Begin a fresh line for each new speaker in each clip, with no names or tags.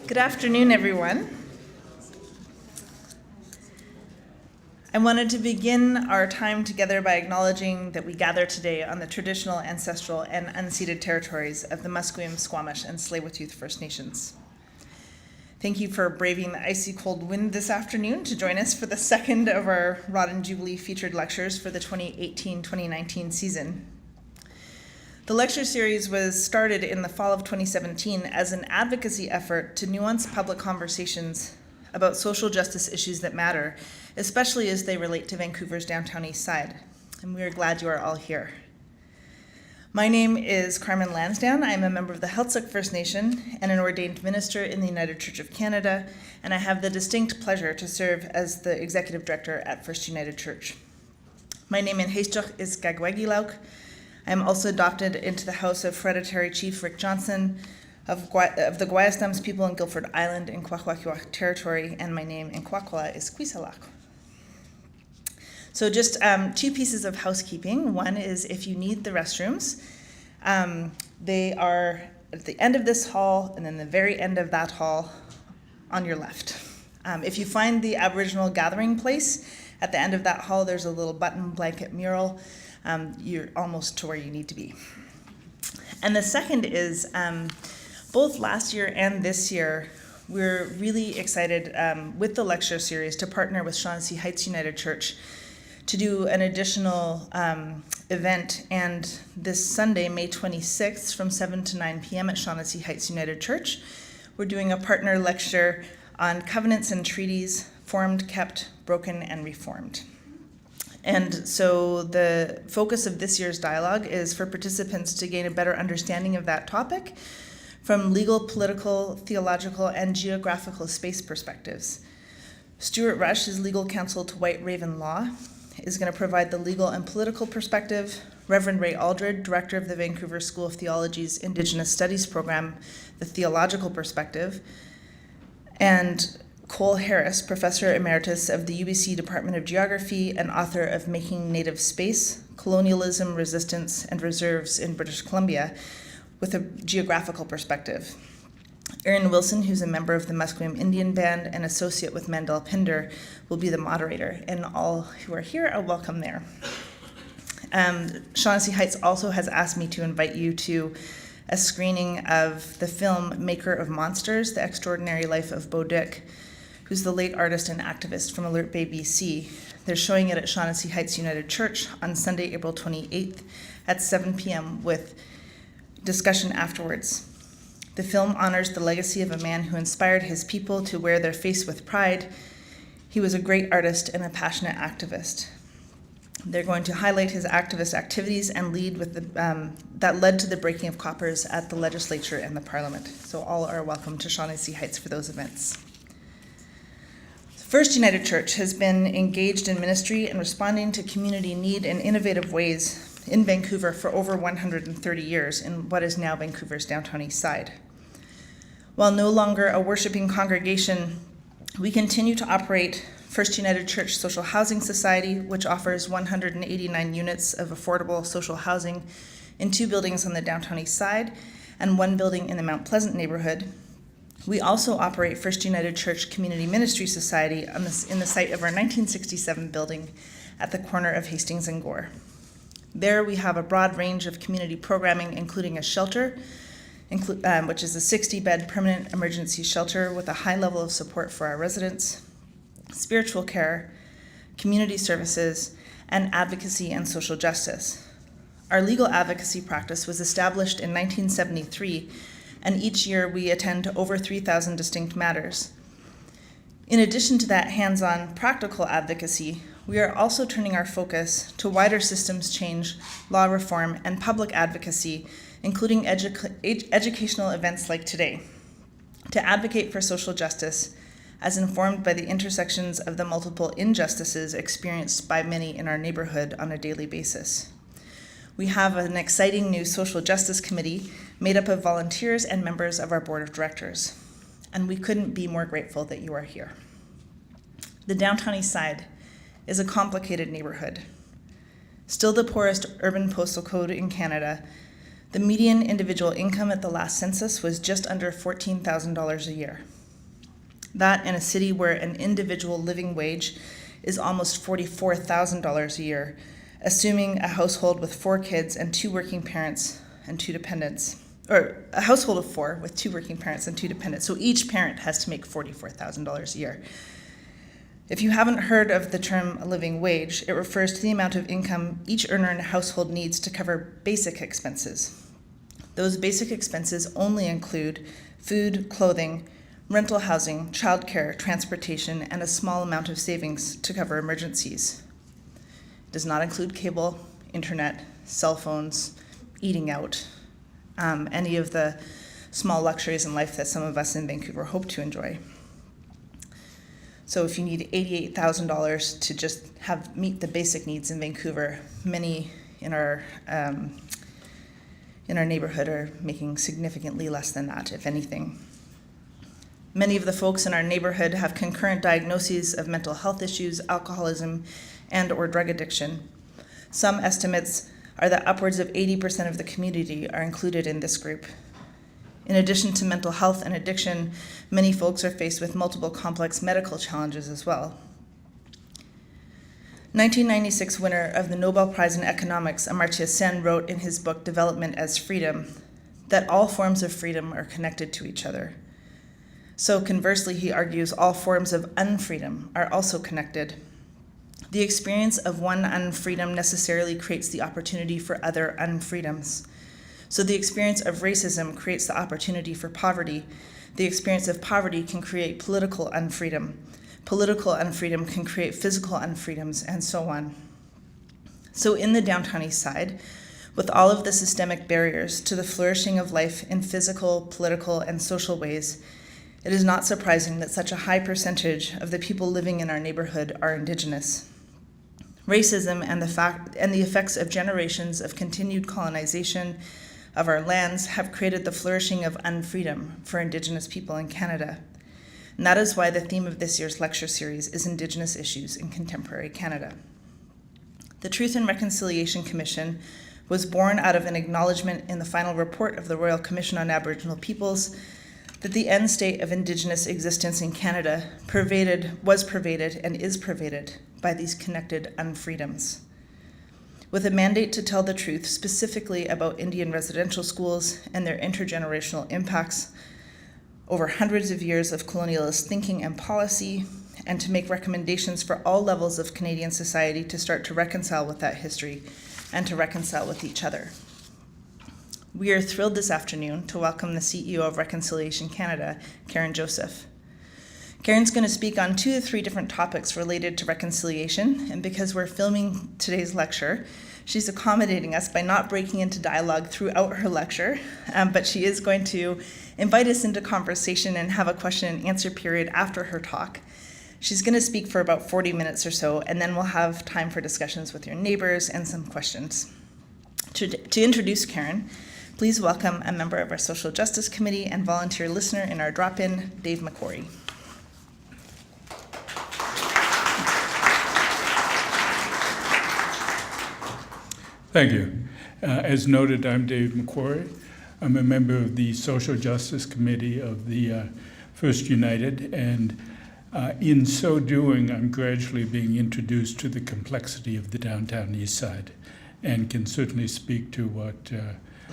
Good afternoon, everyone. I wanted to begin our time together by acknowledging that we gather today on the traditional, ancestral, and unceded territories of the Musqueam, Squamish, and Tsleil-Waututh First Nations. Thank you for braving the icy cold wind this afternoon to join us for the second of our Roddan Jubilee featured lectures for the 2018-2019 season. The lecture series was started in the fall of 2017 as an advocacy effort to nuance public conversations about social justice issues that matter, especially as they relate to Vancouver's downtown east side. And we are glad you are all here. My name is Carmen Lansdowne. I am a member of the Heiltsuk First Nation and an ordained minister in the United Church of Canada, and I have the distinct pleasure to serve as the executive director at First United Church. My name in Housekeeping is Gagwegilauk. I am also adopted into the house of Hereditary Chief Rick Johnson of the Guayastams people in Guilford Island in Kwakwaka'wakw territory, and my name in Kwakwala is Kwisalak. So just two pieces of housekeeping. One is if you need the restrooms, they are at the end of this hall and then the very end of that hall on your left. If you find the Aboriginal gathering place at the end of that hall, there's a little button blanket mural. You're almost to where you need to be. And the second is both last year and this year, we're really excited with the lecture series to partner with Shaughnessy Heights United Church to do an additional event. And this Sunday, May 26th, from 7 to 9 p.m. at Shaughnessy Heights United Church, we're doing a partner lecture on covenants and treaties, formed, kept, broken, and reformed. And so the focus of this year's dialogue is for participants to gain a better understanding of that topic from legal, political, theological, and geographical space perspectives. Stuart Rush is legal counsel to White Raven Law, is going to provide the legal and political perspective. Reverend Ray Aldred, director of the Vancouver School of Theology's Indigenous Studies program, the theological perspective. And Cole Harris, professor emeritus of the UBC Department of Geography and author of Making Native Space, Colonialism, Resistance, and Reserves in British Columbia, with a geographical perspective. Erin Wilson, who's a member of the Musqueam Indian Band and associate with Mandel Pinder, will be the moderator, and all who are here are welcome there. Shaughnessy Heights also has asked me to invite you to a screening of the film Maker of Monsters, The Extraordinary Life of Bo Dick, who's the late artist and activist from Alert Bay, BC. They're showing it at Shaughnessy Heights United Church on Sunday, April 28th at 7 p.m. with discussion afterwards. The film honors the legacy of a man who inspired his people to wear their face with pride. He was a great artist and a passionate activist. They're going to highlight his activist activities and lead with that led to the breaking of coppers at the legislature and the parliament. So all are welcome to Shaughnessy Heights for those events. First United Church has been engaged in ministry and responding to community need in innovative ways in Vancouver for over 130 years in what is now Vancouver's downtown east side. While no longer a worshiping congregation, we continue to operate First United Church Social Housing Society, which offers 189 units of affordable social housing in 2 buildings on the downtown east side and 1 building in the Mount Pleasant neighborhood. We also operate First United Church Community Ministry Society in the site of our 1967 building at the corner of Hastings and Gore. There we have a broad range of community programming, including a shelter, which is a 60-bed permanent emergency shelter with a high level of support for our residents, spiritual care, community services, and advocacy and social justice. Our legal advocacy practice was established in 1973, and each year we attend to over 3,000 distinct matters. In addition to that hands-on practical advocacy, we are also turning our focus to wider systems change, law reform, and public advocacy, including educational events like today, to advocate for social justice as informed by the intersections of the multiple injustices experienced by many in our neighborhood on a daily basis. We have an exciting new social justice committee made up of volunteers and members of our board of directors, and we couldn't be more grateful that you are here. The downtown east side is a complicated neighborhood. Still the poorest urban postal code in Canada, the median individual income at the last census was just under $14,000 a year. That in a city where an individual living wage is almost $44,000 a year, assuming a household with 4 kids and 2 working parents and 2 dependents, or a household of 4 with 2 working parents and 2 dependents. So each parent has to make $44,000 a year. If you haven't heard of the term living wage, it refers to the amount of income each earner in a household needs to cover basic expenses. Those basic expenses only include food, clothing, rental housing, childcare, transportation, and a small amount of savings to cover emergencies. It does not include cable, internet, cell phones, eating out, any of the small luxuries in life that some of us in Vancouver hope to enjoy. So if you need $88,000 to just meet the basic needs in Vancouver, many in our neighborhood are making significantly less than that, if anything. Many of the folks in our neighborhood have concurrent diagnoses of mental health issues, alcoholism, and or drug addiction. Some estimates are that upwards of 80% of the community are included in this group. In addition to mental health and addiction, many folks are faced with multiple complex medical challenges as well. 1996 winner of the Nobel Prize in Economics, Amartya Sen, wrote in his book Development as Freedom that all forms of freedom are connected to each other. So conversely, he argues all forms of unfreedom are also connected. The experience of one unfreedom necessarily creates the opportunity for other unfreedoms. So the experience of racism creates the opportunity for poverty. The experience of poverty can create political unfreedom. Political unfreedom can create physical unfreedoms, and so on. So in the downtown east side, with all of the systemic barriers to the flourishing of life in physical, political, and social ways, it is not surprising that such a high percentage of the people living in our neighborhood are Indigenous. Racism and the effects of generations of continued colonization of our lands have created the flourishing of unfreedom for Indigenous people in Canada. And that is why the theme of this year's lecture series is Indigenous Issues in Contemporary Canada. The Truth and Reconciliation Commission was born out of an acknowledgement in the final report of the Royal Commission on Aboriginal Peoples that the end state of Indigenous existence in Canada was pervaded and is pervaded by these connected unfreedoms. With a mandate to tell the truth specifically about Indian residential schools and their intergenerational impacts over hundreds of years of colonialist thinking and policy, and to make recommendations for all levels of Canadian society to start to reconcile with that history and to reconcile with each other. We are thrilled this afternoon to welcome the CEO of Reconciliation Canada, Karen Joseph. Karen's going to speak on 2 to 3 different topics related to reconciliation, and because we're filming today's lecture, she's accommodating us by not breaking into dialogue throughout her lecture, but she is going to invite us into conversation and have a question and answer period after her talk. She's going to speak for about 40 minutes or so, and then we'll have time for discussions with your neighbors and some questions. To introduce Karen, please welcome a member of our Social Justice Committee and volunteer listener in our drop-in, Dave McQuarrie.
Thank you. As noted, I'm Dave McQuarrie. I'm a member of the Social Justice Committee of the First United, and in so doing, I'm gradually being introduced to the complexity of the downtown east side, and can certainly speak to what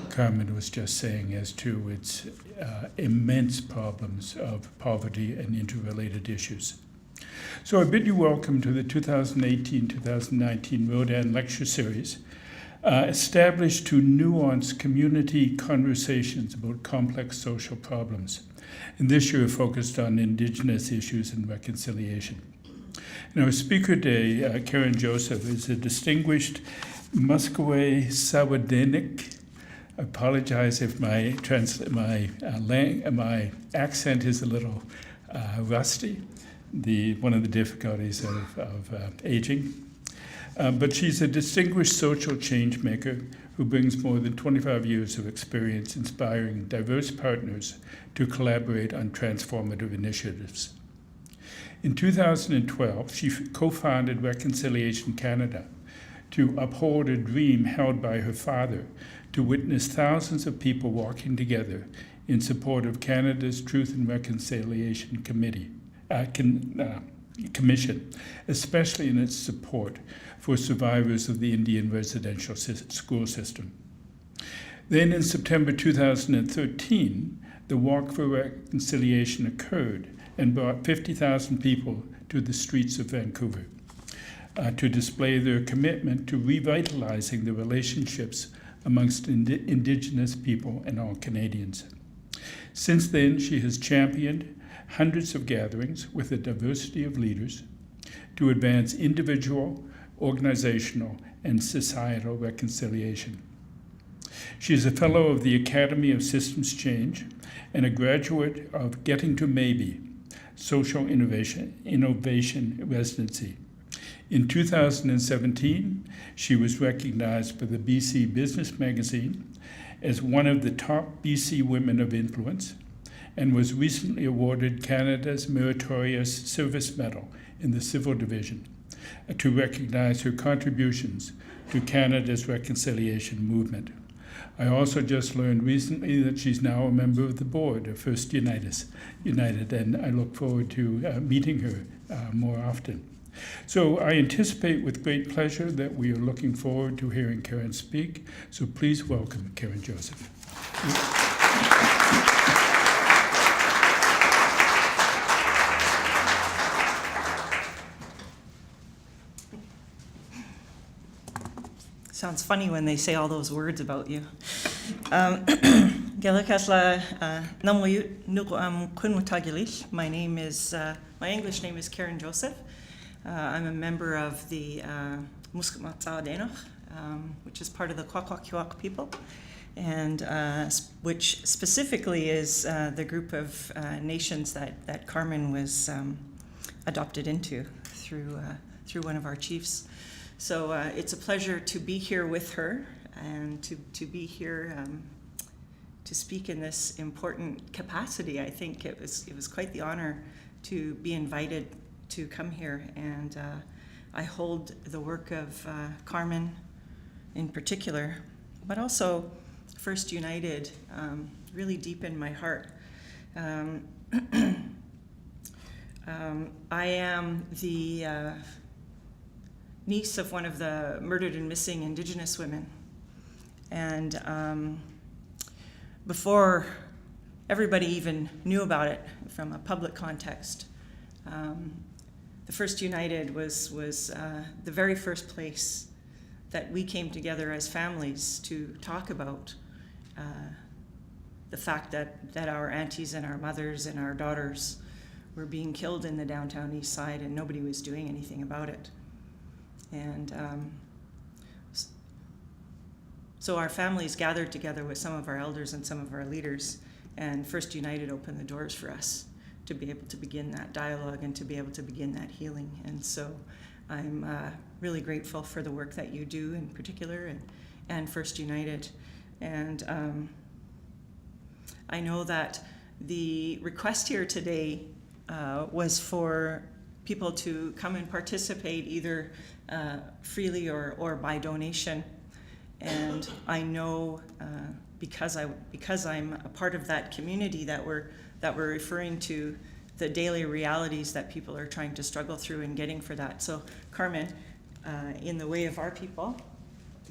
Carmen was just saying as to its immense problems of poverty and interrelated issues. So I bid you welcome to the 2018-2019 Roddan Lecture Series, established to nuance community conversations about complex social problems. And this year focused on Indigenous issues and reconciliation. And our speaker today, Karen Joseph, is a distinguished Musqueam Sawadenic. I apologize if my accent is a little rusty, one of the difficulties of aging. But she's a distinguished social change maker who brings more than 25 years of experience inspiring diverse partners to collaborate on transformative initiatives. In 2012, she co-founded Reconciliation Canada to uphold a dream held by her father to witness thousands of people walking together in support of Canada's Truth and Reconciliation Committee, Commission, especially in its support for survivors of the Indian residential school system. Then in September 2013, the Walk for Reconciliation occurred and brought 50,000 people to the streets of Vancouver to display their commitment to revitalizing the relationships amongst indigenous people and all Canadians. Since then, she has championed hundreds of gatherings with a diversity of leaders to advance individual, organizational, and societal reconciliation. She is a fellow of the Academy of Systems Change and a graduate of Getting to Maybe, Social Innovation Residency. In 2017, she was recognized by the BC Business Magazine as one of the top BC women of influence and was recently awarded Canada's Meritorious Service Medal in the Civil Division to recognize her contributions to Canada's reconciliation movement. I also just learned recently that she's now a member of the board of First United, and I look forward to meeting her more often. So I anticipate with great pleasure that we are looking forward to hearing Karen speak. So please welcome Karen Joseph.
Sounds funny when they say all those words about you. My English name is Karen Joseph. I'm a member of the which is part of the Kwakwaka'wakw people, and which specifically is the group of nations that Carmen was adopted into through one of our chiefs. So it's a pleasure to be here with her and to be here to speak in this important capacity. I think it was quite the honor to be invited to come here, and I hold the work of Carmen in particular, but also First United really deep in my heart. I am the niece of one of the murdered and missing indigenous women. And before everybody even knew about it from a public context, the First United was the very first place that we came together as families to talk about the fact that our aunties and our mothers and our daughters were being killed in the downtown east side and nobody was doing anything about it. And so our families gathered together with some of our elders and some of our leaders, and First United opened the doors for us to be able to begin that dialogue and to be able to begin that healing. And so I'm really grateful for the work that you do in particular, and First United. And I know that the request here today was for people to come and participate either freely or by donation. And I know because I'm a part of that community that we're referring to the daily realities that people are trying to struggle through and getting for that. So Carmen, in the way of our people,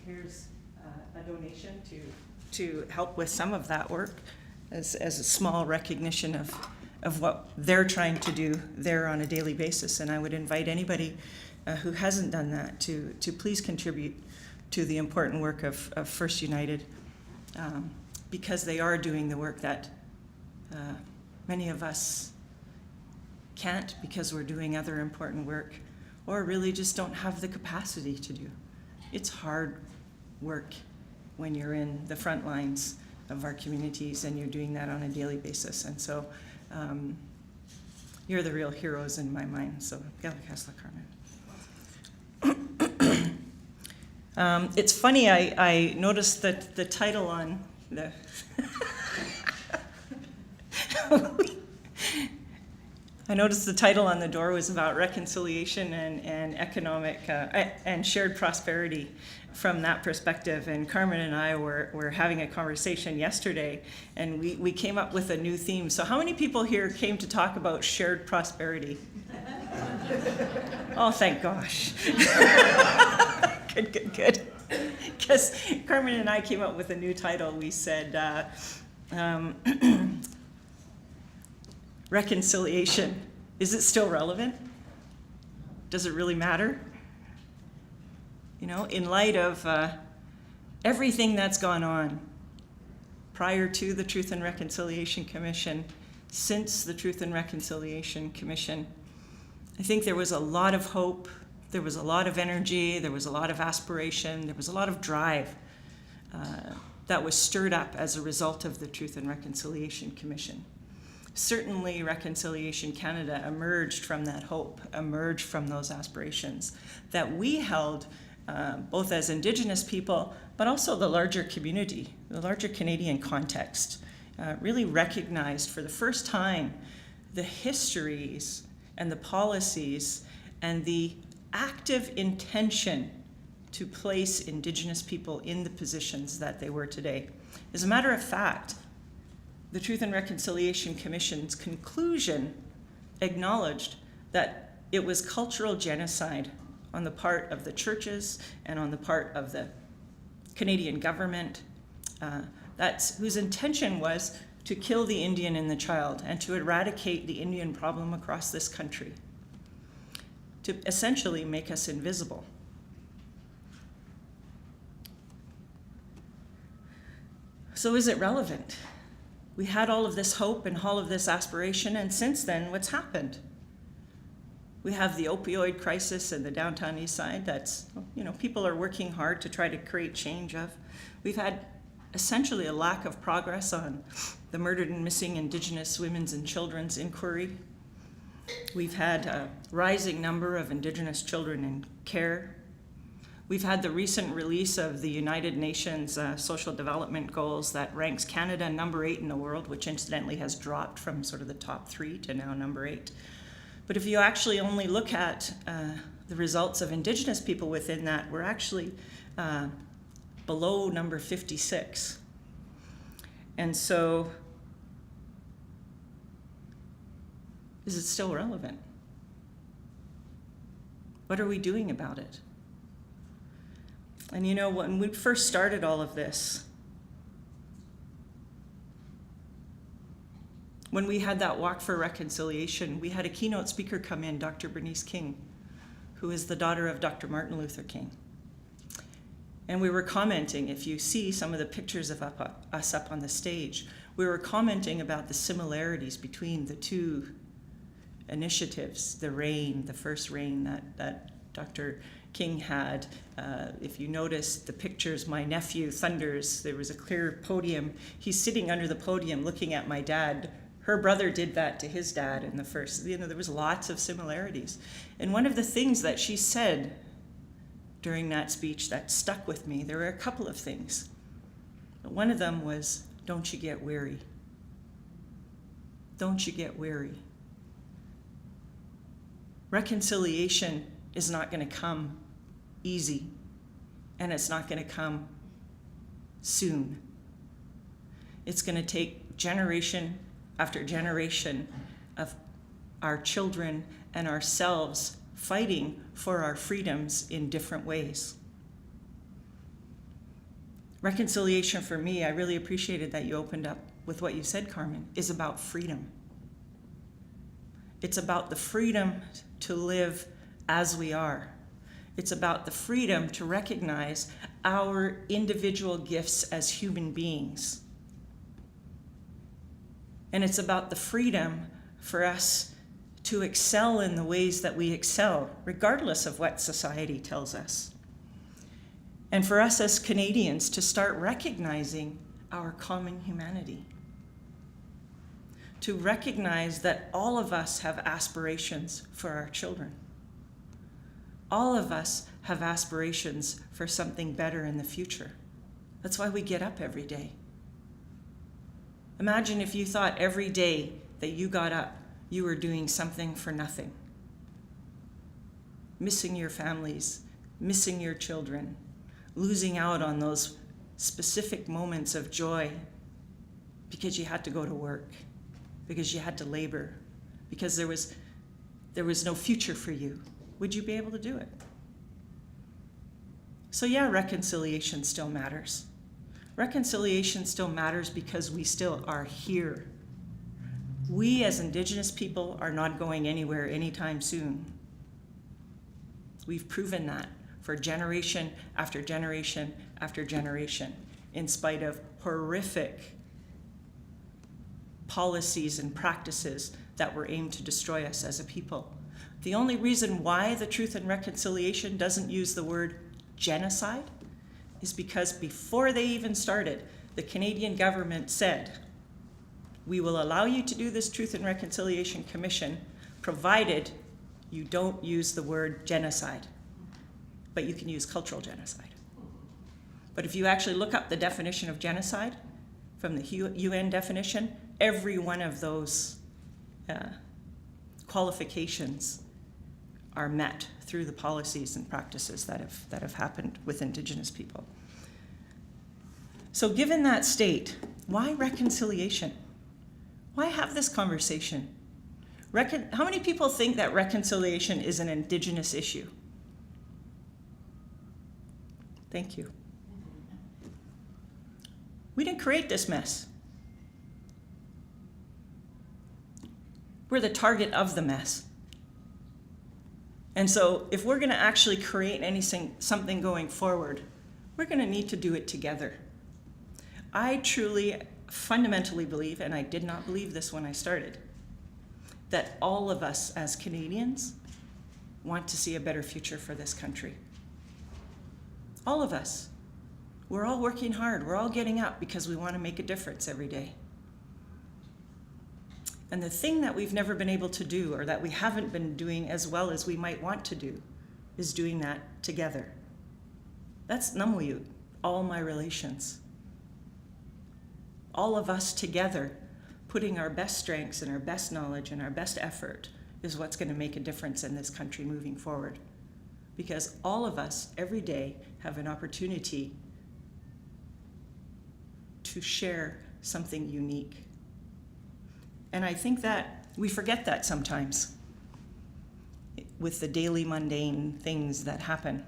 here's a donation to help with some of that work as a small recognition of what they're trying to do there on a daily basis. And I would invite anybody who hasn't done that to please contribute to the important work of First United, because they are doing the work that many of us can't because we're doing other important work or really just don't have the capacity to do. It's hard work when you're in the front lines of our communities and you're doing that on a daily basis. And so you're the real heroes in my mind. So, Galakasla Carmen. It's funny, I noticed that the title on the I noticed the title on the door was about reconciliation and economic and shared prosperity from that perspective. And Carmen and I were having a conversation yesterday, and we came up with a new theme. So how many people here came to talk about shared prosperity? Oh, thank gosh. Good. Because Carmen and I came up with a new title. We said, reconciliation, is it still relevant? Does it really matter? You know, in light of everything that's gone on prior to the Truth and Reconciliation Commission, since the Truth and Reconciliation Commission, I think there was a lot of hope, there was a lot of energy, there was a lot of aspiration, there was a lot of drive that was stirred up as a result of the Truth and Reconciliation Commission. Certainly, Reconciliation Canada emerged from that hope, emerged from those aspirations that we held both as Indigenous people, but also the larger community, the larger Canadian context, really recognized for the first time the histories and the policies and the active intention to place Indigenous people in the positions that they were today. As a matter of fact, the Truth and Reconciliation Commission's conclusion acknowledged that it was cultural genocide on the part of the churches and on the part of the Canadian government, whose intention was to kill the Indian and the child and to eradicate the Indian problem across this country, to essentially make us invisible. So is it relevant? We had all of this hope and all of this aspiration, and since then, what's happened? We have the opioid crisis in the downtown east side that's, you know, people are working hard to try to create change of. We've had essentially a lack of progress on the murdered and missing Indigenous women's and children's inquiry. We've had a rising number of Indigenous children in care. We've had the recent release of the United Nations Social Development Goals that ranks Canada number 8 in the world, which incidentally has dropped from sort of the top 3 to now number 8. But if you actually only look at the results of Indigenous people within that, we're actually below number 56. And so, is it still relevant? What are we doing about it? And you know, when we first started all of this, when we had that walk for reconciliation, we had a keynote speaker come in, Dr. Bernice King, who is the daughter of Dr. Martin Luther King. And we were commenting, if you see some of the pictures of us up on the stage, we were commenting about the similarities between the two initiatives, the first RAIN that Dr. King had. If you notice the pictures, my nephew Thunders, there was a clear podium. He's sitting under the podium looking at my dad. Her brother did that to his dad in the first, you know, there was lots of similarities. And one of the things that she said during that speech that stuck with me, there were a couple of things. But one of them was, don't you get weary. Don't you get weary. Reconciliation is not going to come easy, and it's not going to come soon. It's going to take generation after generation of our children and ourselves fighting for our freedoms in different ways. Reconciliation for me, I really appreciated that you opened up with what you said, Carmen, is about freedom. It's about the freedom to live as we are. It's about the freedom to recognize our individual gifts as human beings. And it's about the freedom for us to excel in the ways that we excel, regardless of what society tells us. And for us as Canadians to start recognizing our common humanity. To recognize that all of us have aspirations for our children. All of us have aspirations for something better in the future. That's why we get up every day. Imagine if you thought every day that you got up, you were doing something for nothing. Missing your families, missing your children, losing out on those specific moments of joy because you had to go to work, because you had to labor, because there was no future for you. Would you be able to do it? So yeah, reconciliation still matters. Reconciliation still matters because we still are here. We as Indigenous people are not going anywhere anytime soon. We've proven that for generation after generation after generation, in spite of horrific policies and practices that were aimed to destroy us as a people. The only reason why the Truth and Reconciliation doesn't use the word genocide is because before they even started, the Canadian government said, we will allow you to do this Truth and Reconciliation Commission, provided you don't use the word genocide, but you can use cultural genocide. But if you actually look up the definition of genocide from the UN definition, every one of those qualifications are met through the policies and practices that have happened with Indigenous people. So given that state, why reconciliation? Why have this conversation? How many people think that reconciliation is an Indigenous issue? Thank you. We didn't create this mess. We're the target of the mess. And so if we're going to actually create something going forward, we're going to need to do it together. I truly, fundamentally believe, and I did not believe this when I started, that all of us as Canadians want to see a better future for this country. All of us. We're all working hard. We're all getting up because we want to make a difference every day. And the thing that we've never been able to do, or that we haven't been doing as well as we might want to do, is doing that together. That's Namuyu, all my relations. All of us together, putting our best strengths and our best knowledge and our best effort is what's going to make a difference in this country moving forward. Because all of us, every day, have an opportunity to share something unique. And I think that we forget that sometimes with the daily mundane things that happen.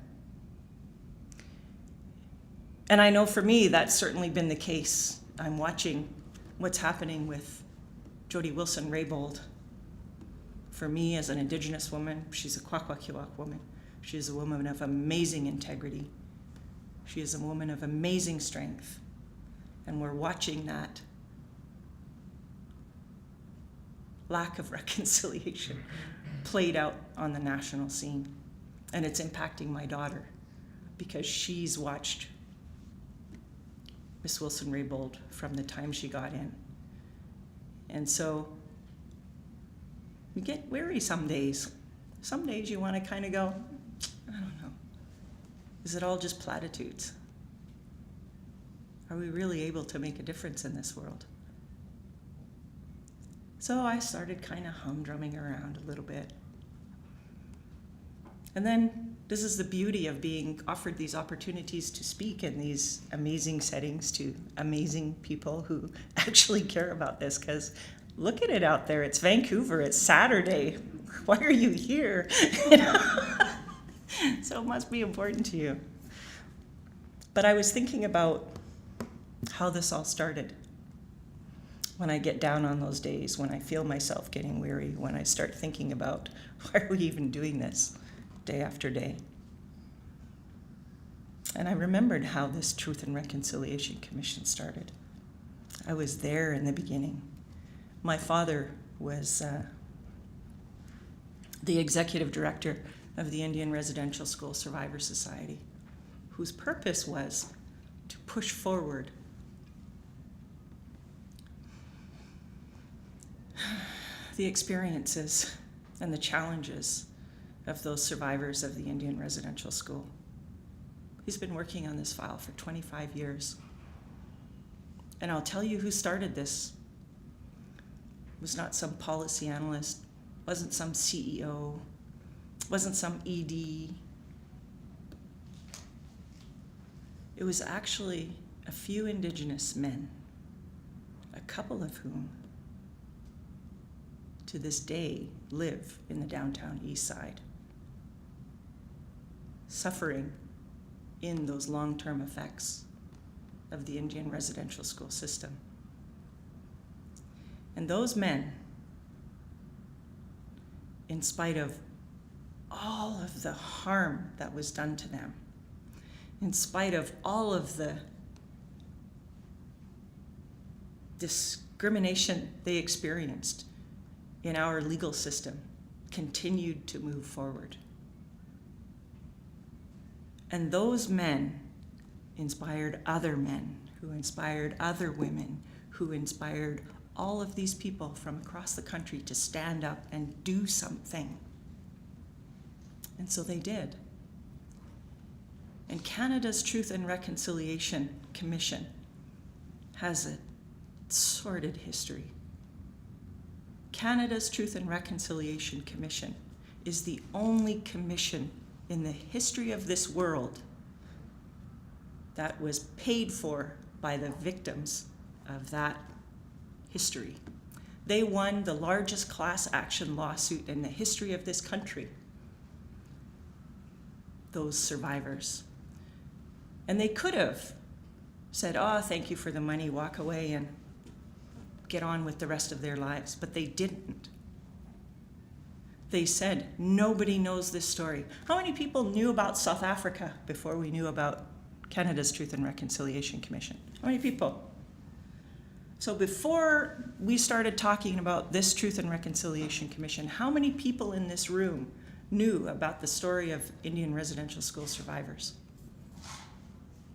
And I know for me, that's certainly been the case. I'm watching what's happening with Jody Wilson-Raybould. For me, as an Indigenous woman, she's a Kwakwaka'wakw woman. She is a woman of amazing integrity. She is a woman of amazing strength. And we're watching that lack of reconciliation played out on the national scene. And it's impacting my daughter because she's watched Miss Wilson-Raybould from the time she got in. And so we get weary some days. Some days you want to kind of go, I don't know, is it all just platitudes? Are we really able to make a difference in this world? So I started kind of humdrumming around a little bit. And then this is the beauty of being offered these opportunities to speak in these amazing settings to amazing people who actually care about this, because look at it out there. It's Vancouver. It's Saturday. Why are you here? So it must be important to you. But I was thinking about how this all started. When I get down on those days, when I feel myself getting weary, when I start thinking about why are we even doing this day after day. And I remembered how this Truth and Reconciliation Commission started. I was there in the beginning. My father was the executive director of the Indian Residential School Survivor Society, whose purpose was to push forward the experiences and the challenges of those survivors of the Indian Residential School. He's been working on this file for 25 years. And I'll tell you who started this. was not some policy analyst, wasn't some CEO, wasn't some ED. It was actually a few indigenous men, a couple of whom to this day live in the downtown east side, suffering in those long-term effects of the Indian residential school system. And those men, in spite of all of the harm that was done to them, in spite of all of the discrimination they experienced in our legal system, continued to move forward. And those men inspired other men, who inspired other women, who inspired all of these people from across the country to stand up and do something. And so they did. And Canada's Truth and Reconciliation Commission has a sordid history. Canada's Truth and Reconciliation Commission is the only commission in the history of this world that was paid for by the victims of that history. They won the largest class action lawsuit in the history of this country, those survivors. And they could have said, oh, thank you for the money, walk away and get on with the rest of their lives, but they didn't. They said, nobody knows this story. How many people knew about South Africa before we knew about Canada's Truth and Reconciliation Commission? How many people? So before we started talking about this Truth and Reconciliation Commission, how many people in this room knew about the story of Indian residential school survivors?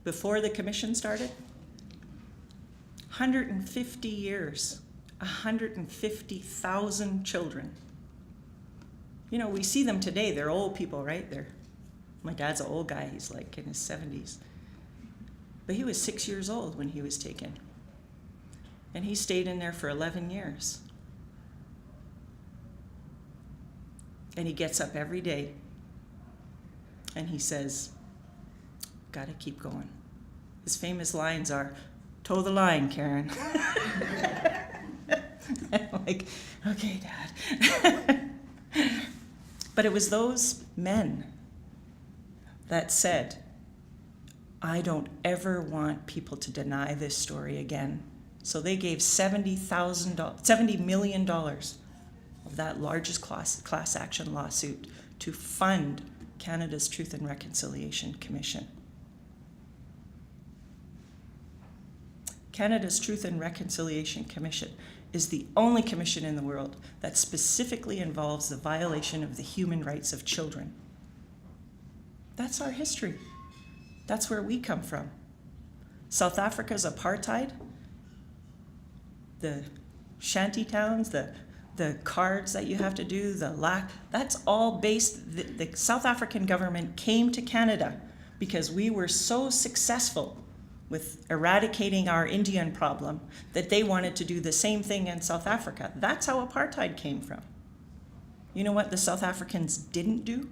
Before the commission started? 150 years, 150,000 children. You know, we see them today, they're old people, right? My dad's an old guy, he's like in his 70s. But he was 6 years old when he was taken. And he stayed in there for 11 years. And he gets up every day and he says, gotta keep going. His famous lines are, toe the line, Karen. I'm like, okay, Dad. But it was those men that said, I don't ever want people to deny this story again. So they gave $70 million of that largest class action lawsuit to fund Canada's Truth and Reconciliation Commission. Canada's Truth and Reconciliation Commission is the only commission in the world that specifically involves the violation of the human rights of children. That's our history. That's where we come from. South Africa's apartheid, the shanty towns, the cards that you have to do, that's all based, the South African government came to Canada because we were so successful with eradicating our Indian problem that they wanted to do the same thing in South Africa. That's how apartheid came from. You know what the South Africans didn't do?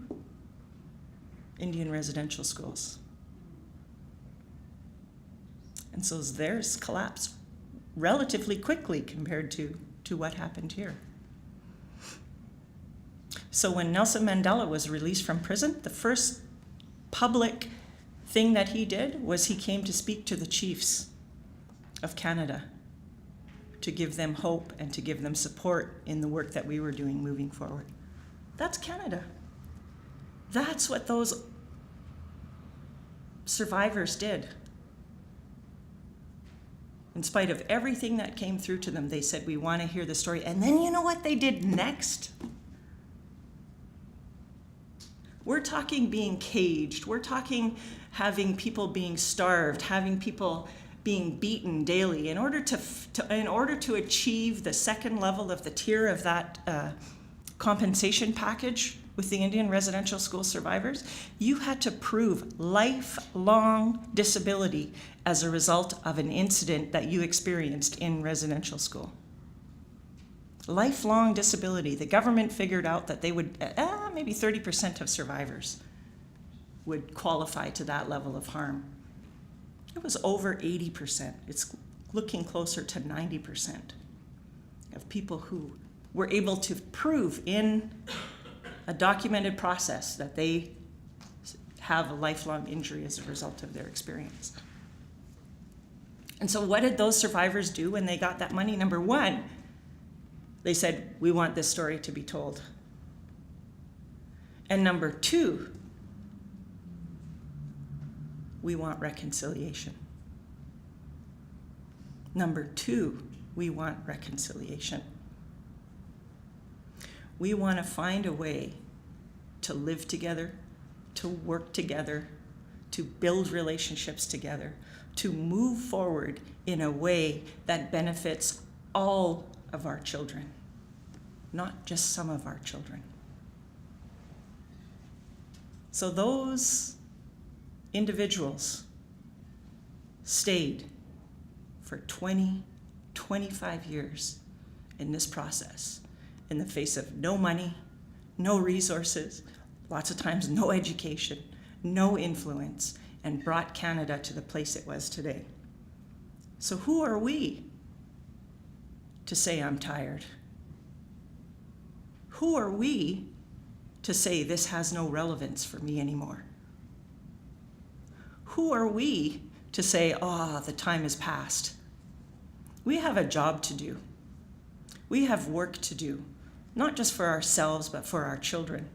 Indian residential schools. And so theirs collapsed relatively quickly compared to what happened here. So when Nelson Mandela was released from prison, the first public thing that he did was he came to speak to the chiefs of Canada to give them hope and to give them support in the work that we were doing moving forward. That's Canada. That's what those survivors did. In spite of everything that came through to them, they said, we want to hear the story. And then you know what they did next? We're talking being caged. We're talking having people being starved, having people being beaten daily. In order to achieve the second level of the tier of that compensation package with the Indian residential school survivors, you had to prove lifelong disability as a result of an incident that you experienced in residential school. lifelong disability. The government figured out that they would, maybe 30% of survivors would qualify to that level of harm. It was over 80%. It's looking closer to 90% of people who were able to prove in a documented process that they have a lifelong injury as a result of their experience. And so what did those survivors do when they got that money? Number one, they said, we want this story to be told. And number two, we want reconciliation. Number two, we want reconciliation. We want to find a way to live together, to work together, to build relationships together, to move forward in a way that benefits all of our children, not just some of our children. So those individuals stayed for 20, 25 years in this process, in the face of no money, no resources, lots of times no education, no influence, and brought Canada to the place it was today. So who are we to say I'm tired? Who are we to say this has no relevance for me anymore? Who are we to say, the time has passed? We have a job to do. We have work to do, not just for ourselves, but for our children.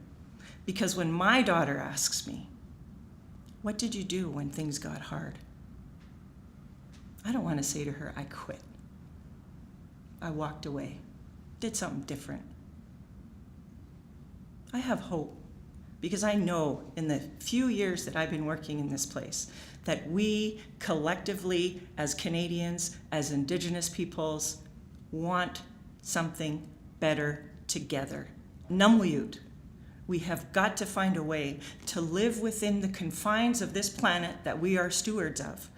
Because when my daughter asks me, what did you do when things got hard? I don't want to say to her, I quit. I walked away, did something different. I have hope because I know in the few years that I've been working in this place that we collectively, as Canadians, as Indigenous peoples, want something better together. Namwiyut. We have got to find a way to live within the confines of this planet that we are stewards of.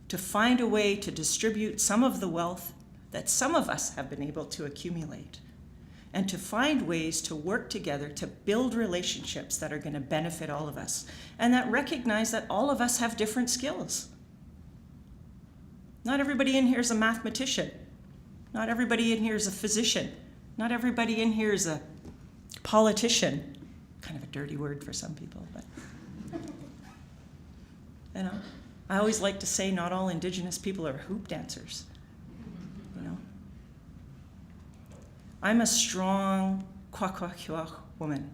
To find a way to distribute some of the wealth that some of us have been able to accumulate. And to find ways to work together to build relationships that are going to benefit all of us. And that recognize that all of us have different skills. Not everybody in here is a mathematician. Not everybody in here is a physician. Not everybody in here is a politician. Kind of a dirty word for some people, but you know, I always like to say not all Indigenous people are hoop dancers. You know, I'm a strong Kwakwaka'wakw woman.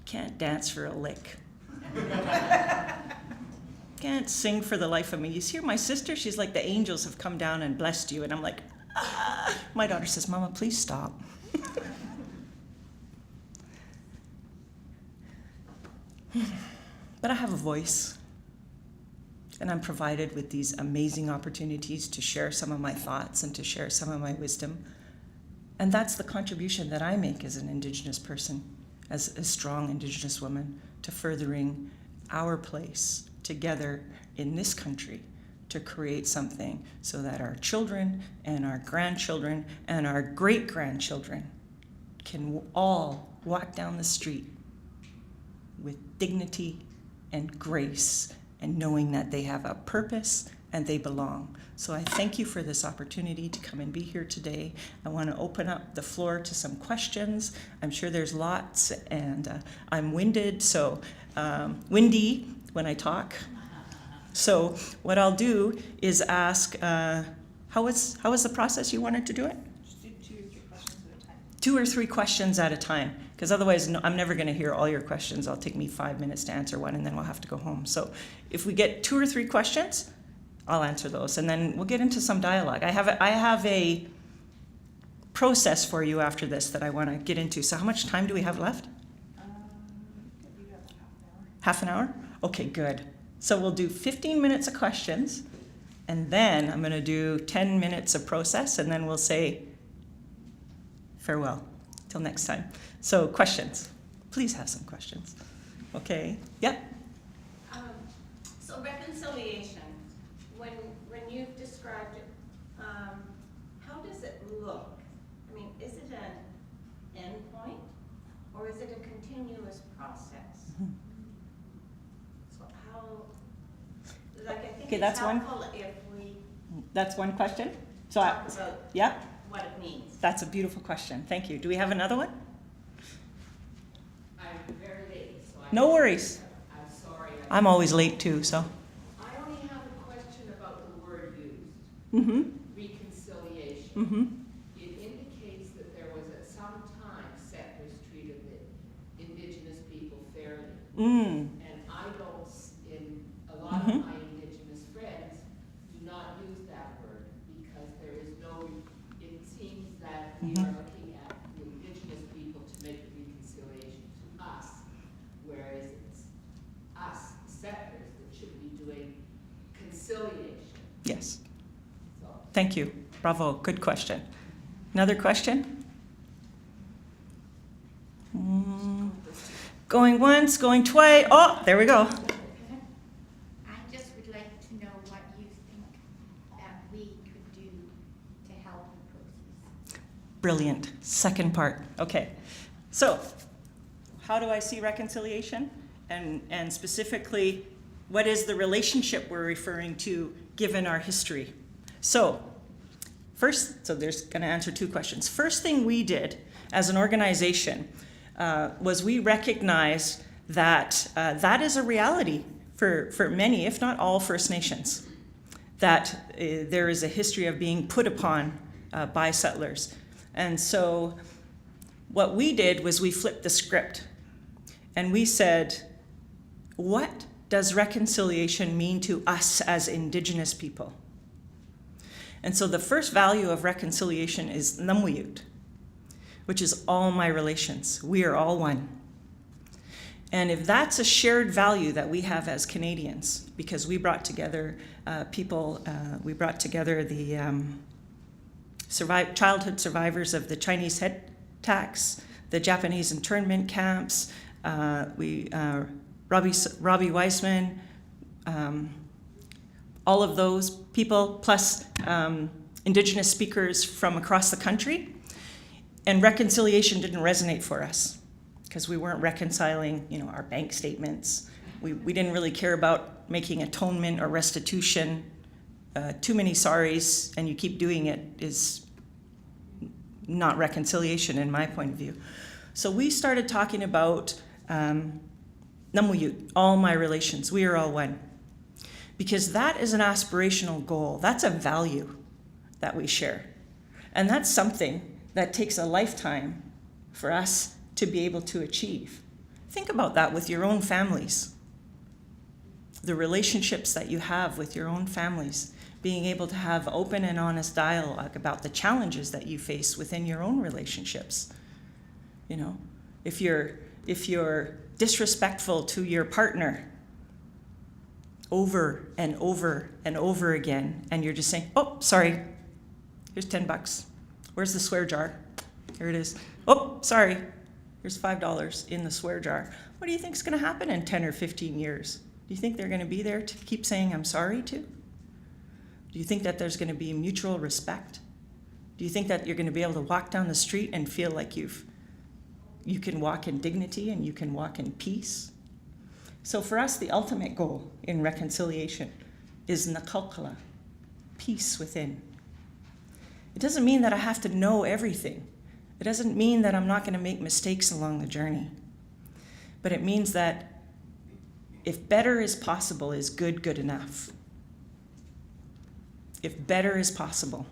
Can't dance for a lick. Can't sing for the life of me. You see my sister? She's like, the angels have come down and blessed you. And I'm like, My daughter says, Mama, please stop. But I have a voice. And I'm provided with these amazing opportunities to share some of my thoughts and to share some of my wisdom. And that's the contribution that I make as an Indigenous person, as a strong Indigenous woman, to furthering our place together in this country to create something so that our children and our grandchildren and our great-grandchildren can all walk down the street with dignity and grace and knowing that they have a purpose and they belong. So I thank you for this opportunity to come and be here today. I want to open up the floor to some questions. I'm sure there's lots, and I'm winded, so windy when I talk. So what I'll do is ask, how was the process you wanted to do it?
Just do 2 or 3 questions at a time.
2 or 3 questions at a time, because otherwise I'm never going to hear all your questions. It'll take me 5 minutes to answer one, and then we'll have to go home. So if we get 2 or 3 questions, I'll answer those, and then we'll get into some dialogue. I have a process for you after this that I want to get into. So how much time do we have left?
You have
Half an hour? Okay, good. So we'll do 15 minutes of questions, and then I'm going to do 10 minutes of process, and then we'll say farewell. Till next time. So questions. Please have some questions. Okay. Yep.
So reconciliation, when you've described it, look? I mean, is it an endpoint or is it a continuous process? So how, like, I think
Okay,
it's
that's one-
helpful if we
That's one question. So,
talk about
yeah,
what it means.
that's a beautiful question. Thank you. Do we have another one?
I'm very late, so
No worries.
I'm sorry.
I'm always late too, so.
I only have a question about the word used,
Mm-hmm.
reconciliation.
Mm-hmm.
It indicates that there was at some time settlers treated the indigenous people fairly.
Mm.
And I don't, in a lot of my indigenous friends, do not use that word because there is no, it seems that we are looking at the indigenous people to make the reconciliation to us, whereas it's us, the settlers, that should be doing conciliation.
Yes.
So,
Thank you. Bravo. Good question. Another question? Going once, going twice. Oh, there we go.
I just would like to know what you think that we could do to help the process.
Brilliant. Second part. Okay. So, how do I see reconciliation? And specifically, what is the relationship we're referring to given our history? So, first, so there's going to answer two questions. First thing we did as an organization was we recognized that that is a reality for many, if not all, First Nations, that there is a history of being put upon by settlers. And so what we did was we flipped the script and we said, what does reconciliation mean to us as Indigenous people? And so the first value of reconciliation is namwiyut, which is all my relations. We are all one. And if that's a shared value that we have as Canadians, because we brought together we brought together the childhood survivors of the Chinese head tax, the Japanese internment camps, Robbie Weissman, all of those people, plus Indigenous speakers from across the country. And reconciliation didn't resonate for us because we weren't reconciling, our bank statements. We didn't really care about making atonement or restitution. Too many sorries and you keep doing it is not reconciliation in my point of view. So we started talking about namwiyut, all my relations, we are all one. Because that is an aspirational goal. That's a value that we share. And that's something that takes a lifetime for us to be able to achieve. Think about that with your own families. The relationships that you have with your own families, being able to have open and honest dialogue about the challenges that you face within your own relationships. If you're disrespectful to your partner over and over and over again, and you're just saying, oh, sorry, here's $10. Where's the swear jar? Here it is. Oh, sorry. Here's $5 in the swear jar. What do you think is going to happen in 10 or 15 years? Do you think they're going to be there to keep saying I'm sorry to? Do you think that there's going to be mutual respect? Do you think that you're going to be able to walk down the street and feel like you can walk in dignity and you can walk in peace? So for us, the ultimate goal in reconciliation is nakalkala, peace within. It doesn't mean that I have to know everything. It doesn't mean that I'm not going to make mistakes along the journey. But it means that if better is possible, is good enough? If better is possible.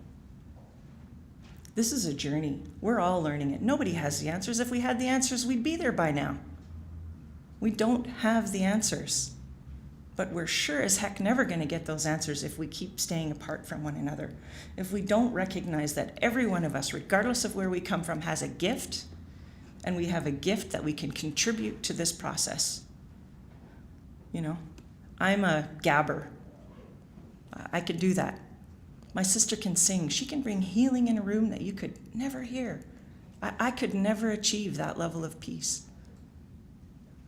This is a journey. We're all learning it. Nobody has the answers. If we had the answers, we'd be there by now. We don't have the answers. But we're sure as heck never going to get those answers if we keep staying apart from one another. If we don't recognize that every one of us, regardless of where we come from, has a gift, and we have a gift that we can contribute to this process. I'm a gabber. I can do that. My sister can sing. She can bring healing in a room that you could never hear. I could never achieve that level of peace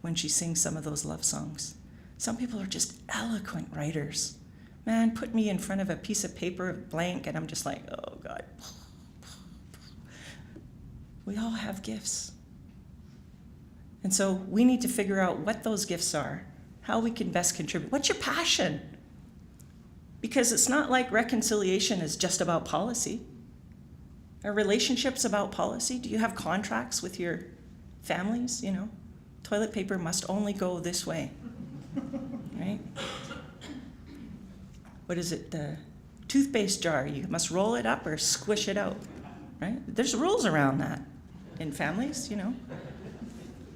when she sings some of those love songs. Some people are just eloquent writers. Man, put me in front of a piece of paper blank and I'm just like, oh God. We all have gifts. And so we need to figure out what those gifts are, how we can best contribute. What's your passion? Because it's not like reconciliation is just about policy. Are relationships about policy? Do you have contracts with your families? You know, toilet paper must only go this way, right? What is it? The toothpaste jar, you must roll it up or squish it out, right? There's rules around that in families, you know.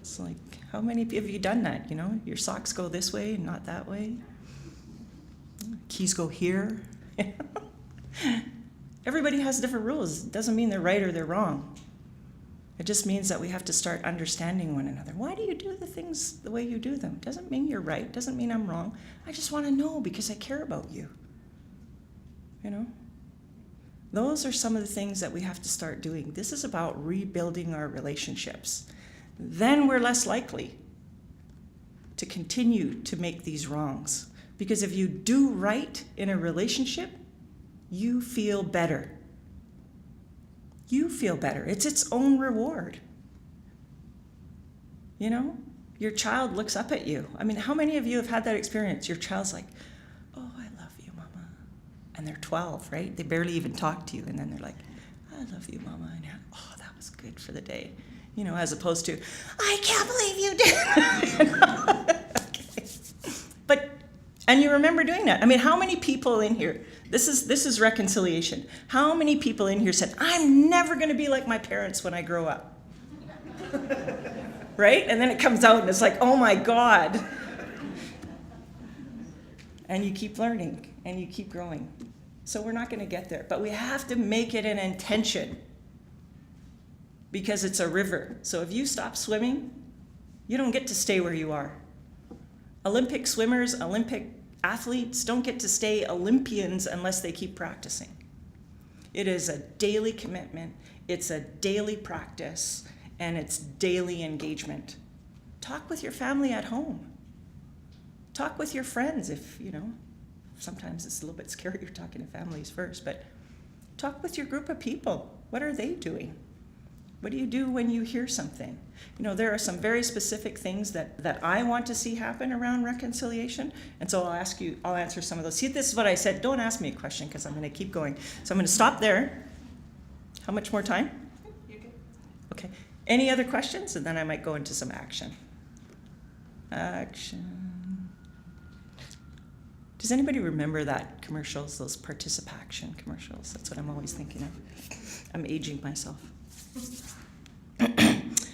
It's like, how many have you done that? You know, your socks go this way and not that way. Keys go here. Everybody has different rules. It doesn't mean they're right or they're wrong. It just means that we have to start understanding one another. Why do you do the things the way you do them? Doesn't mean you're right. Doesn't mean I'm wrong. I just want to know because I care about you. You know? Those are some of the things that we have to start doing. This is about rebuilding our relationships. Then we're less likely to continue to make these wrongs. Because if you do right in a relationship, you feel better. You feel better. It's its own reward. You know? Your child looks up at you. I mean, how many of you have had that experience? Your child's like, oh, I love you, Mama. And they're 12, right? They barely even talk to you. And then they're like, I love you, Mama. And you're like, oh, that was good for the day. You know, as opposed to, I can't believe you did. Okay. But, and you remember doing that. I mean, how many people in here, this is reconciliation. How many people in here said, I'm never going to be like my parents when I grow up? Right? And then it comes out and it's like, oh my God. And you keep learning and you keep growing. So we're not going to get there. But we have to make it an intention. Because it's a river. So if you stop swimming, you don't get to stay where you are. Olympic swimmers, Olympic athletes don't get to stay Olympians unless they keep practicing. It is a daily commitment, it's a daily practice, and it's daily engagement. Talk with your family at home. Talk with your friends if, you know, sometimes it's a little bit scarier talking to families first, but talk with your group of people. What are they doing? What do you do when you hear something? You know, there are some very specific things that I want to see happen around reconciliation, and so I'll answer some of those. See, this is what I said, don't ask me a question because I'm going to keep going. So I'm going to stop there. How much more time?
You're good.
Okay. Any other questions? And then I might go into some action. Action. Does anybody remember that commercials, those participation commercials? That's what I'm always thinking of. I'm aging myself.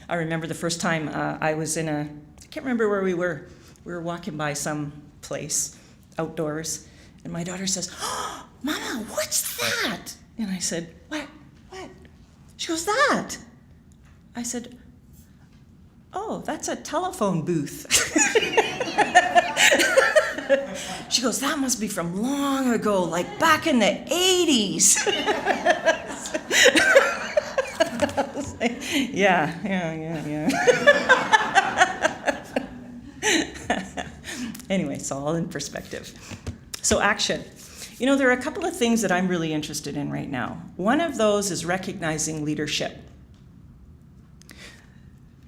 I remember the first time I was in I can't remember where we were. We were walking by some place outdoors, and my daughter says, oh, Mama, what's that? And I said, what? She goes, that. I said, oh, that's a telephone booth. She goes, that must be from long ago, like back in the 80s. Yeah. Anyway, it's all in perspective. So action. You know, there are a couple of things that I'm really interested in right now. One of those is recognizing leadership.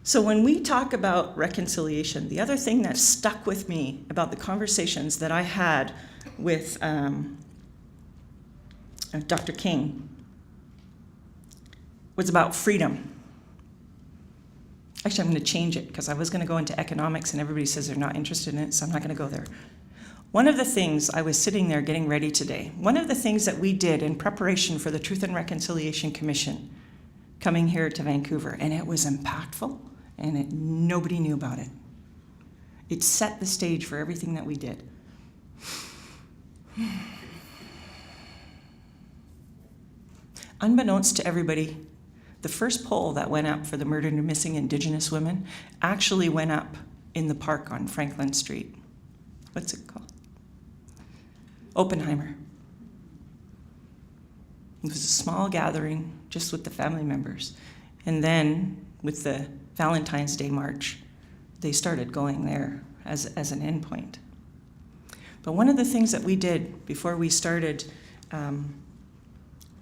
So when we talk about reconciliation, the other thing that stuck with me about the conversations that I had with Dr. King was about freedom. Actually, I'm going to change it because I was going to go into economics and everybody says they're not interested in it, so I'm not going to go there. One of the things, I was sitting there getting ready today, one of the things that we did in preparation for the Truth and Reconciliation Commission coming here to Vancouver, and it was impactful, and nobody knew about it. It set the stage for everything that we did. Unbeknownst to everybody, the first poll that went up for the murdered and missing Indigenous women actually went up in the park on Franklin Street. What's it called? Oppenheimer. It was a small gathering just with the family members. And then with the Valentine's Day March, they started going there as an endpoint. But one of the things that we did before we started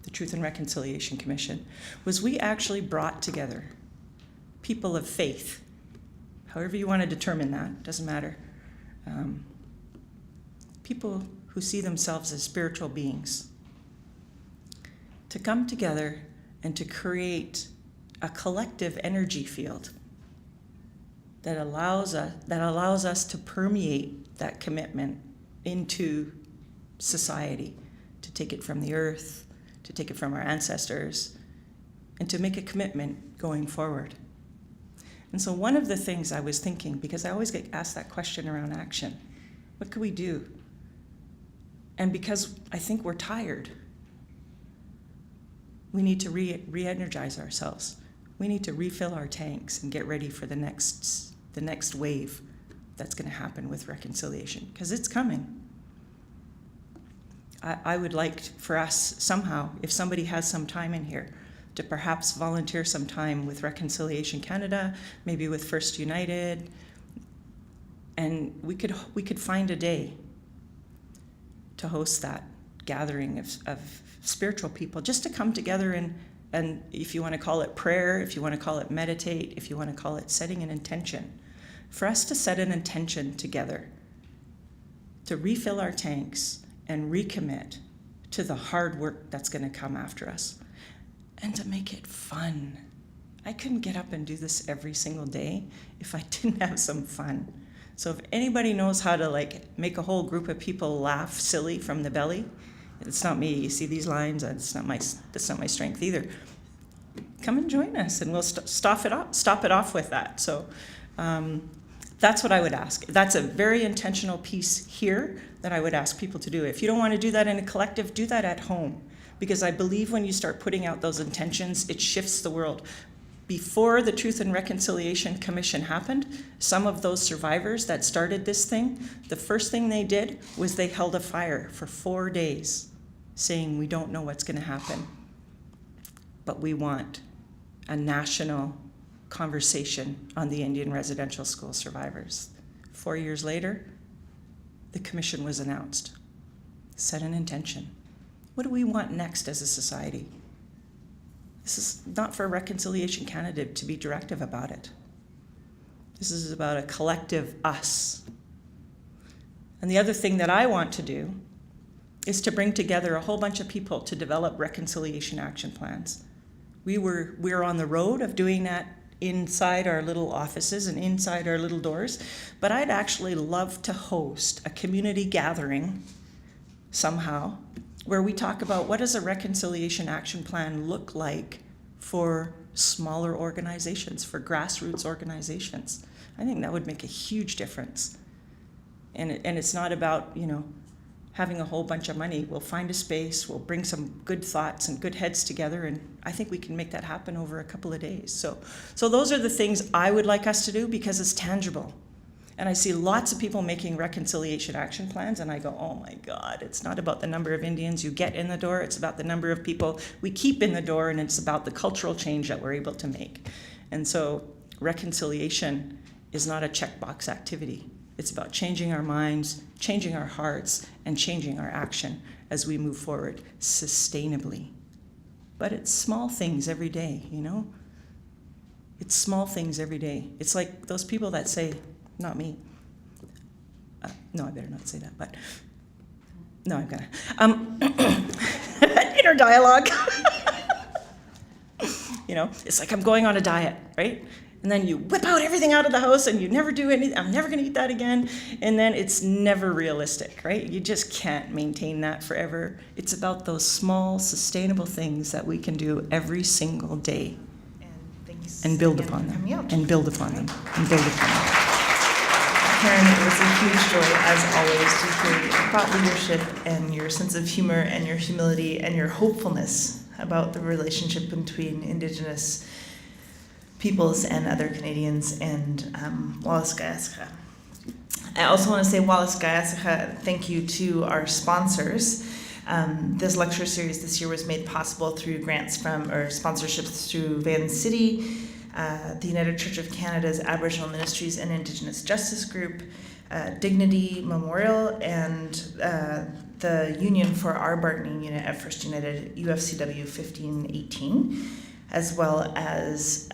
the Truth and Reconciliation Commission, was we actually brought together people of faith, however you want to determine that, doesn't matter. People who see themselves as spiritual beings, to come together and to create a collective energy field that allows us to permeate that commitment into society, to take it from the earth, to take it from our ancestors, and to make a commitment going forward. And so one of the things I was thinking, because I always get asked that question around action, what could we do? And because I think we're tired, we need to re-energize ourselves. We need to refill our tanks and get ready for the next wave that's going to happen with reconciliation, because it's coming. I would like for us somehow, if somebody has some time in here, to perhaps volunteer some time with Reconciliation Canada, maybe with First United, and we could find a day to host that gathering of spiritual people, just to come together and if you want to call it prayer, if you want to call it meditate, if you want to call it setting an intention, for us to set an intention together to refill our tanks and recommit to the hard work that's going to come after us, and to make it fun. I couldn't get up and do this every single day if I didn't have some fun. So if anybody knows how to make a whole group of people laugh silly from the belly, it's not me. You see these lines, that's not my strength either. Come and join us, and we'll stop it off with that. So that's what I would ask. That's a very intentional piece here that I would ask people to do. If you don't want to do that in a collective, do that at home. Because I believe when you start putting out those intentions, it shifts the world. Before the Truth and Reconciliation Commission happened, some of those survivors that started this thing, the first thing they did was they held a fire for 4 days, saying, we don't know what's going to happen, but we want a national conversation on the Indian residential school survivors. 4 years later, the commission was announced. Set an intention. What do we want next as a society? This is not for Reconciliation Canada to be directive about it. This is about a collective us. And the other thing that I want to do is to bring together a whole bunch of people to develop reconciliation action plans. We're on the road of doing that inside our little offices and inside our little doors, but I'd actually love to host a community gathering somehow where we talk about what does a reconciliation action plan look like for smaller organizations, for grassroots organizations. I think that would make a huge difference. And it's not about, having a whole bunch of money. We'll find a space, we'll bring some good thoughts and good heads together, and I think we can make that happen over a couple of days. So those are the things I would like us to do, because it's tangible. And I see lots of people making reconciliation action plans, and I go, oh my God, it's not about the number of Indians you get in the door, it's about the number of people we keep in the door, and it's about the cultural change that we're able to make. And so reconciliation is not a checkbox activity. It's about changing our minds, changing our hearts, and changing our action as we move forward sustainably. But it's small things every day, It's small things every day. It's like those people that say, not me. No, I better not say that, but no, I'm gonna. Inner dialogue. It's like I'm going on a diet, right? And then you whip out everything out of the house and you never do anything. I'm never gonna eat that again. And then it's never realistic, right? You just can't maintain that forever. It's about those small, sustainable things that we can do every single day. And build upon them. And build upon them. And build upon them.
Karen, it was a huge joy, as always, to hear your thought leadership and your sense of humor and your humility and your hopefulness about the relationship between Indigenous peoples and other Canadians and Walaska. I also want to say Walaska, thank you to our sponsors. This lecture series this year was made possible through grants from, or sponsorships through Van City, the United Church of Canada's Aboriginal Ministries and Indigenous Justice Group, Dignity Memorial, and the union for our bargaining unit at First United, UFCW 1518, as well as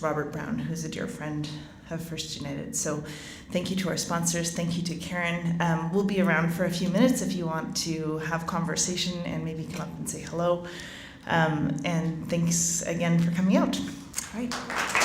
Robert Brown, who's a dear friend of First United. So thank you to our sponsors. Thank you to Karen. We'll be around for a few minutes if you want to have conversation and maybe come up and say hello. And thanks again for coming out. All right.